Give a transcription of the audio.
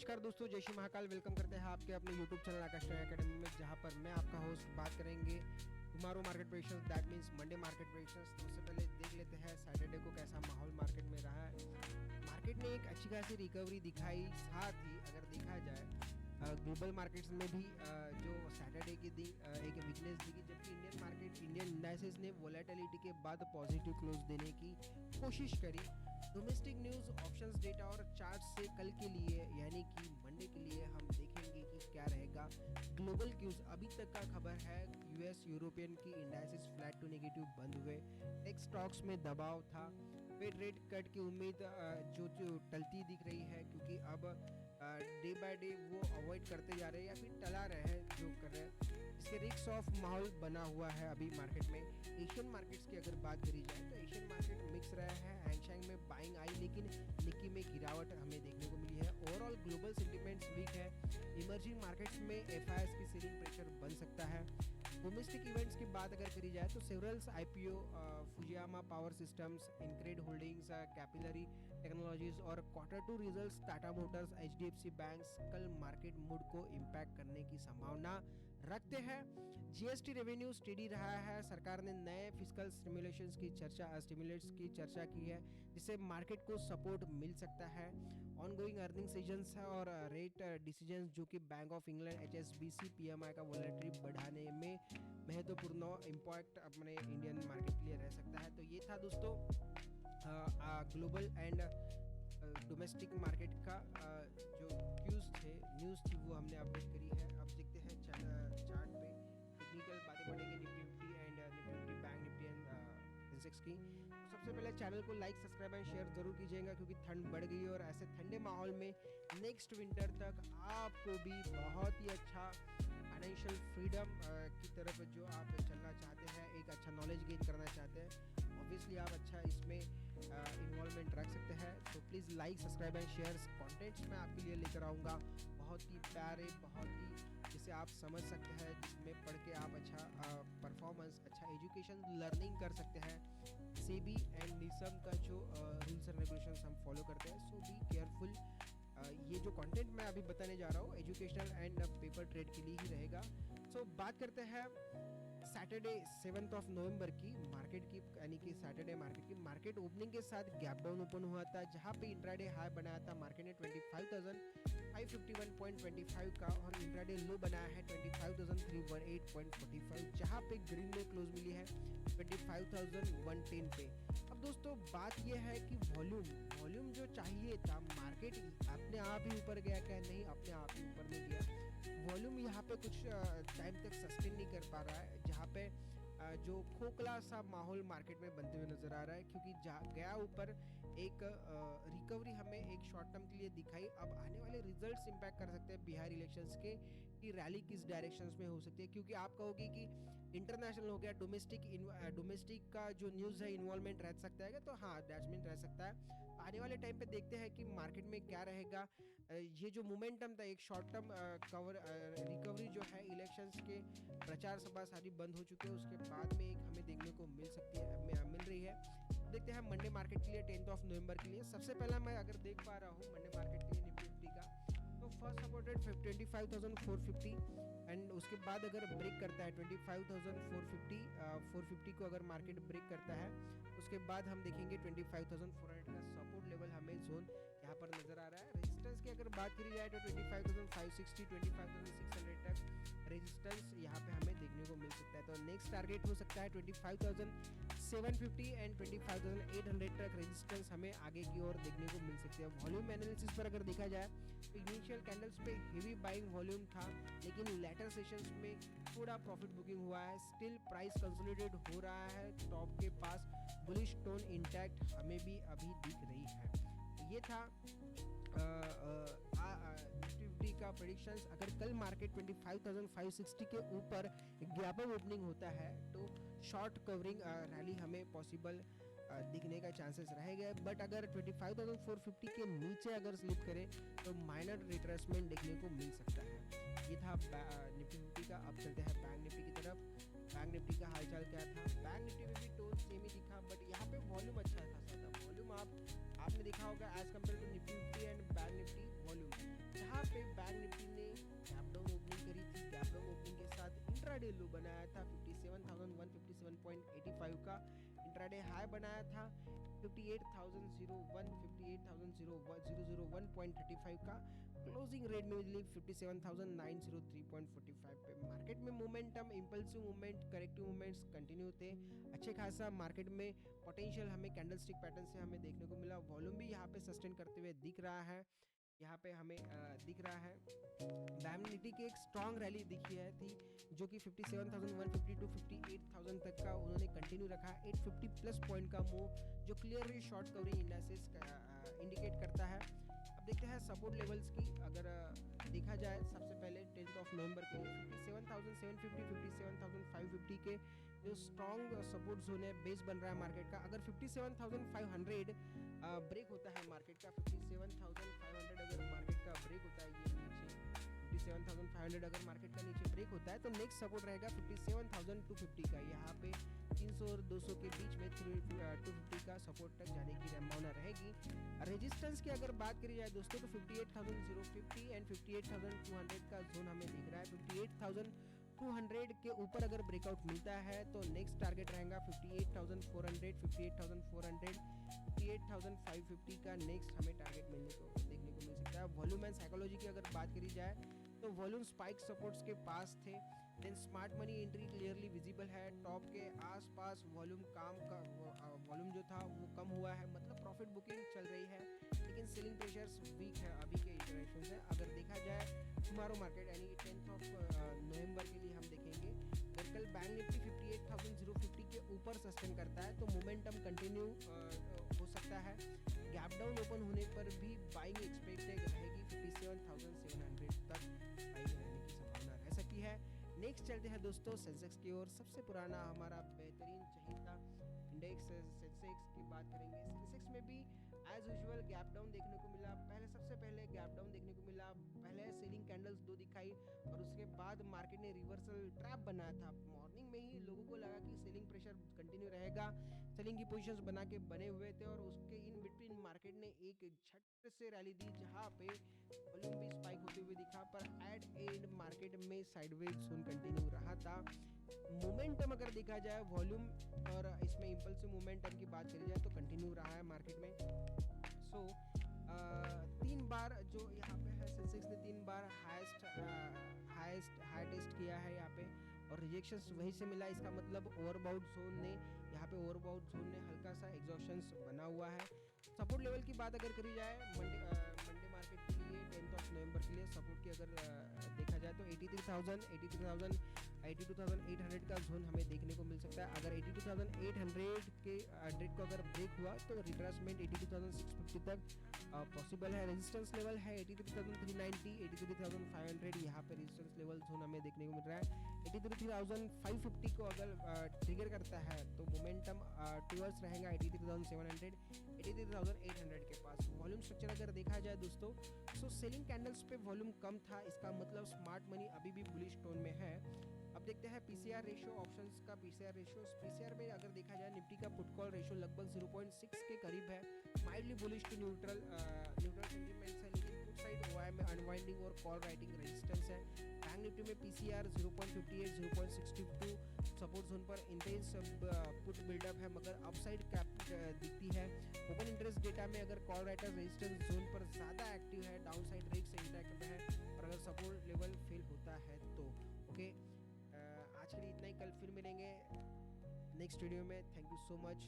नमस्कार दोस्तों, जय श्री महाकाल। वेलकम करते हैं आपके अपने यूट्यूब चैनल आकाश एकेडमी में, जहां पर मैं आपका होस्ट बात करेंगे tomorrow market predictions, that means Monday market predictions. तो उससे पहले देख लेते हैं सैटरडे को कैसा माहौल मार्केट में रहा है। मार्केट ने एक अच्छी खासी रिकवरी दिखाई, साथ ही अगर देखा जाए ग्लोबल मार्केट्स में भी जो सैटरडे के दिन एक वीकनेस दिखी, जबकि इंडियन इंडाइसेस ने वोलेटिलिटी के बाद पॉजिटिव क्लोज देने की कोशिश करी। डोमेस्टिक न्यूज़, ऑप्शंस डेटा और चार्ट से कल के लिए यानी कि मंडे के लिए हम देखेंगे कि क्या रहेगा। ग्लोबल क्यूज अभी तक का खबर है, यूएस यूरोपियन की इंडाइसेस फ्लैट टू नेगेटिव बंद हुए। टेक स्टॉक्स में दबाव था। फेड रेट कट की उम्मीद जो टलती दिख रही है, क्योंकि अब डे बाय डे वो अवॉइड करते जा रहे हैं या फिर टला रहे हैं जो कर रहे हैं। इसके रिस्क ऑफ माहौल बना हुआ है अभी मार्केट में। एशियन मार्केट्स की अगर बात करी जाए तो एशियन मार्केट मिक्स रहा है। हैंगसेंग में बाइंग आई, लेकिन निक्की में गिरावट हमें देखने को मिली है। ओवरऑल ग्लोबल सेंटिमेंट्स वीक है। इमर्जिंग मार्केट्स में एफआईएस की सेलिंग प्रेशर बन सकता है। डोमेस्टिक इवेंट्स की बात अगर करी जाए तो सेवरल्स IPO, Fujiyama power systems, Incred holdings, capillary technologies और quarter two results Tata motors, HDFC banks कल मार्केट मूड को इम्पैक्ट करने की संभावना रखते हैं। जीएसटी रेवेन्यू स्टेडी रहा है। सरकार ने नए फिस्कल स्टिमुलेशंस की चर्चा की है, जिससे मार्केट को सपोर्ट मिल सकता है। ऑनगोइंग अर्निंग सीजन्स है और रेट डिसीजंस जो कि bank of England, HSBC, PMI का वॉलेटिलिटी बढ़ाने में महत्वपूर्ण इम्पैक्ट अपने इंडियन मार्केट के लिए रह सकता है। तो ये था दोस्तों ग्लोबल एंड डोमेस्टिक मार्केट का जो न्यूज़ थी वो हमने अपडेट करी है। अब देखते हैं चार्ट पे टेक्निकल बातें पढ़ेंगे, Nifty 50 and Nifty 50 bank Nifty and Sensex की। तो सबसे पहले चैनल को लाइक, सब्सक्राइब एंड शेयर जरूर कीजिएगा, क्योंकि ठंड बढ़ गई है और ऐसे ठंडे माहौल में नेक्स्ट विंटर तक आपको भी बहुत ही अच्छा फाइनेंशियल फ्रीडम की तरफ जो आप चलना चाहते हैं, एक अच्छा नॉलेज गेन करना चाहते हैं, ऑब्वियसली आप अच्छा इसमें इन्वॉल्वमेंट रख सकते हैं। तो please like, subscribe and share contents मैं आपके लिए लेकर आऊँगा, बहुत ही प्यारे, बहुत ही जिसे आप समझ सकते हैं, जिसमें पढ़ के आप अच्छा परफॉर्मेंस, अच्छा एजुकेशन लर्निंग कर सकते हैं। सेबी एंड निसम का जो रूल्स एंड रेगुलेशंस हम फॉलो करते हैं, सो बी केयरफुल। ये जो कंटेंट मैं अभी बताने जा रहा हूँ एजुकेशनल एंड पेपर ट्रेड के लिए ही रहेगा। सो बात करते हैं सैटरडे 7 नवंबर की मार्केट की, यानी कि सैटरडे मार्केट की। मार्केट ओपनिंग के साथ गैप डाउन ओपन हुआ था, जहां पे इंट्राडे हाई बनाया था मार्केट ने 25,551.25 का, और इंट्राडे लो बनाया है 25,318.45, जहां पे ग्रीन में क्लोज मिली है 25,110 पे। अब दोस्तों बात यह है कि वॉल्यूम जो चाहिए था, मार्केट अपने आप ही ऊपर गया क्या? नहीं, अपने आप ही ऊपर नहीं गया। वॉल्यूम यहाँ पे कुछ टाइम तक सस्टेन नहीं कर पा रहा है, जहाँ पे जो खोखला सा माहौल मार्केट में बनते हुए नजर आ रहा है, क्योंकि गया ऊपर एक रिकवरी हमें एक शॉर्ट टर्म के लिए दिखाई। अब आने वाले रिजल्ट्स इंपैक्ट कर सकते हैं बिहार इलेक्शंस के, कि रैली किस डायरेक्शंस में हो सकती है, क्योंकि आप कहोगे कि इंटरनेशनल हो गया, डोमेस्टिक का जो न्यूज़ है इन्वॉल्वमेंट रह सकता है, तो हाँ अटैचमेंट रह सकता है। आने वाले टाइम पे देखते हैं कि मार्केट में क्या रहेगा। ये जो मोमेंटम था, एक शॉर्ट टर्म रिकवरी जो है, इलेक्शंस के प्रचार सभा सारी बंद हो चुके हैं, उसके बाद में एक हमें देखने को मिल रही है। देखते हैं मंडे मार्केट के लिए 10 नवंबर के लिए। सबसे पहला मैं अगर देख पा रहा हूँ मंडे मार्केट के लिए निफ्टी 50 का, तो फर्स्ट सपोर्टेड 25,450 एंड उसके बाद अगर ब्रेक करता है 450 को अगर मार्केट ब्रेक करता है, उसके बाद हम देखेंगे 25,400 का सपोर्ट लेवल हमें जोन यहाँ पर नजर आ रहा है। रेजिस्टेंस की अगर बात करी जाए तो 25,560, 25,600 तक रेजिस्टेंस यहाँ पे हमें देखने को मिल सकता है। तो नेक्स्ट टारगेट हो सकता है 25,750 एंड 25,800 तक रेजिस्टेंस हमें आगे की ओर देखने को मिल सकती है। वॉल्यूम एनालिसिस पर अगर देखा जाए तो इनिशियल कैंडल्स पे हेवी बाइंग वॉल्यूम था, लेकिन लेटर सेशंस में थोड़ा प्रॉफिट बुकिंग हुआ है। स्टिल प्राइस कंसोलिडेट हो रहा है, टॉप के पास बुलिश टोन इंटैक्ट हमें भी अभी दिख रही है। ये था निफ्टी का प्रेडिक्शंस। अगर कल मार्केट 25,560 के ऊपर गैप अप ओपनिंग होता है तो शॉर्ट कवरिंग रैली हमें पॉसिबल दिखने का चांसेस रहेगा, बट अगर 25,450 के नीचे अगर स्लिप करे तो माइनर रिट्रेसमेंट देखने को मिल सकता है। ये था निफ्टी 50 का। अब चलते हैं बैंक निफ्टी की तरफ। बैंक निफ्टी का हालचाल क्या था? बैंक निफ्टी में भी टोन सेम ही दिखा, बट यहाँ पे वॉल्यूम अच्छा खासा था। वॉल्यूम आपने देखा होगा as compare to Nifty 50 and bank Nifty volume, जहाँ लो बनाया था 57,157.85 का। इंट्राडे हाई बनाया था 58,001 का। क्लोजिंग रेट में मिली 57,903.45 पे। मार्केट में momentum, impulsive movement, corrective movements continue थे। अच्छे खासा मार्केट में पोटेंशियल हमें कैंडलस्टिक पैटर्न से हमें देखने को मिला। वॉल्यूम भी यहाँ पे सस्टेन करते हुए दिख रहा है। यहाँ पे हमें दिख रहा है बैंक निफ्टी की एक स्ट्रॉन्ग रैली दिखी है थी, जो कि 57,150 टू 58,000 तक का उन्होंने कंटिन्यू रखा। 850 प्लस पॉइंट का मूव जो clearly short covering indices indicate करता है। अब देखते हैं सपोर्ट लेवल्स की। अगर देखा जाए सबसे पहले 10 नवंबर के लिए 57,750 57,550 के जो स्ट्रॉन्ग सपोर्ट जोन है, बेस बन रहा है मार्केट का। अगर 57,500 ब्रेक होता है मार्केट का, 57,500 अगर मार्केट का ब्रेक होता है, ये नीचे 57,500 अगर मार्केट का नीचे ब्रेक होता है तो नेक्स्ट सपोर्ट रहेगा 57,250 का। यहाँ पे 300 और 200 के बीच में 250 का सपोर्ट तक जाने की संभावना रहेगी। रेजिस्टेंस की अगर बात करी जाए दोस्तों तो 58,050 एंड 58,200 का जोन हमें दिख रहा है। 58,200 के ऊपर अगर ब्रेकआउट मिलता है तो नेक्स्ट टारगेट रहेगा 58,400, 58,400, 58,550 का नेक्स्ट हमें टारगेट देखने को मिल सकता है। वॉल्यूम एंड साइकोलॉजी की अगर बात करी जाए तो वॉल्यूम स्पाइक सपोर्ट्स के पास थे। Then smart money entry clearly visible है। टॉप के आसपास वॉल्यूम वॉल्यूम जो था वो कम हुआ है, मतलब प्रॉफिट बुकिंग चल रही है, लेकिन सेलिंग प्रेशर्स वीक है अभी के इंटरेक्शन से। अगर देखा जाए टुमारो मार्केट यानी 10 नवंबर के लिए हम देखेंगे, अगर कल बैंक निफ्टी 58,050 के ऊपर सस्टेन करता है तो मोमेंटम कंटिन्यू हो सकता है। गैप डाउन ओपन होने पर भी बाइंग एक्सपेक्टेड रहेगी। 57,700 तक बाइंग रहने की संभावना रह सकती है। नेक्स्ट चलते हैं दोस्तों सेंसेक्स की ओर। सबसे पुराना हमारा बेहतरीन चहेता इंडेक्स सेंसेक्स की बात करेंगे। सेंसेक्स में भी एज यूजुअल गैप डाउन देखने को मिला। सबसे पहले गैप डाउन देखने को मिला। पहले सेलिंग कैंडल्स 2 दिखाई और उसके बाद मार्केट ने रिवर्सल ट्रैप बनाया था। मॉर्निंग में ही लोगों को लगा कि सेलिंग प्रेशर कंटिन्यू रहेगा, सेलिंग की पोजीशंस बना के बने हुए थे, और उसके इन बिटवीन मार्केट ने एक झट से रैली दी जहां पे वॉल्यूम भी स्पाइक होते हुए दिखा, पर एट एंड मार्केट में साइडवेज जोन कंटिन्यू रहा था। मोमेंटम अगर देखा जाए वॉल्यूम और इसमें इंपल्सिव मोमेंटम की बात करी जाए तो कंटिन्यू रहा है मार्केट में। सो 3 बार जो यहाँ पे है सेंसेक्स ने 3 बार हाई टेस्ट किया है यहाँ पे, और रिजेक्शंस वहीं से मिला। इसका मतलब ओवरबाउट जोन ने यहाँ पे हल्का सा एग्जॉस्शन बना हुआ है। सपोर्ट लेवल की बात अगर करी जाए मंडे मार्केट के लिए 10 नवंबर के लिए सपोर्ट की अगर देखा जाए तो 82,800 का जोन हमें देखने को मिल सकता है। अगर 82,800 के को अगर ब्रेक हुआ तो रिट्रेसमेंट 82,650 तक पॉसिबल है। रेजिस्टेंस लेवल है 83,390, 83,500 यहाँ पे रेजिस्टेंस लेवल जोन हमें देखने को मिल रहा है। 83,550 को अगर ट्रिगर करता है तो मोमेंटम टुवर्ड्स रहेगा 83,700, 83,800 के पास। वॉल्यूम स्ट्रक्चर अगर देखा जाए दोस्तों सो सेलिंग कैंडल्स पे वॉल्यूम कम था, इसका मतलब स्मार्ट मनी अभी भी बुलिश टोन में है। अब देखते हैं पीसीआर रेशियो, ऑप्शंस का पीसीआर रेशियो। पीसीआर में अगर देखा जाए निफ्टी का पुट कॉल रेशियो लगभग 0.6 के करीब है। Mildly bullish to neutral sentiments है, लेकिन पुट साइड ओआई में अनवाइंडिंग और कॉल राइटिंग रेजिस्टेंस है। बैंक निफ्टी में पीसीआर 0.58 0.62 सपोर्ट जोन पर इंटेंस पुट बिल्डअप है, मगर अपसाइड कैप दिखती है। ओपन इंटरेस्ट डेटा में अगर कॉल राइटर रेजिस्टेंस जोन पर ज़्यादा एक्टिव है, डाउनसाइड रिस्क इंटैक्ट में है, और अगर सपोर्ट लेवल फेल होता है तो ओके। आज के लिए इतना ही, कल फिर मिलेंगे नेक्स्ट वीडियो में। Thank you so much.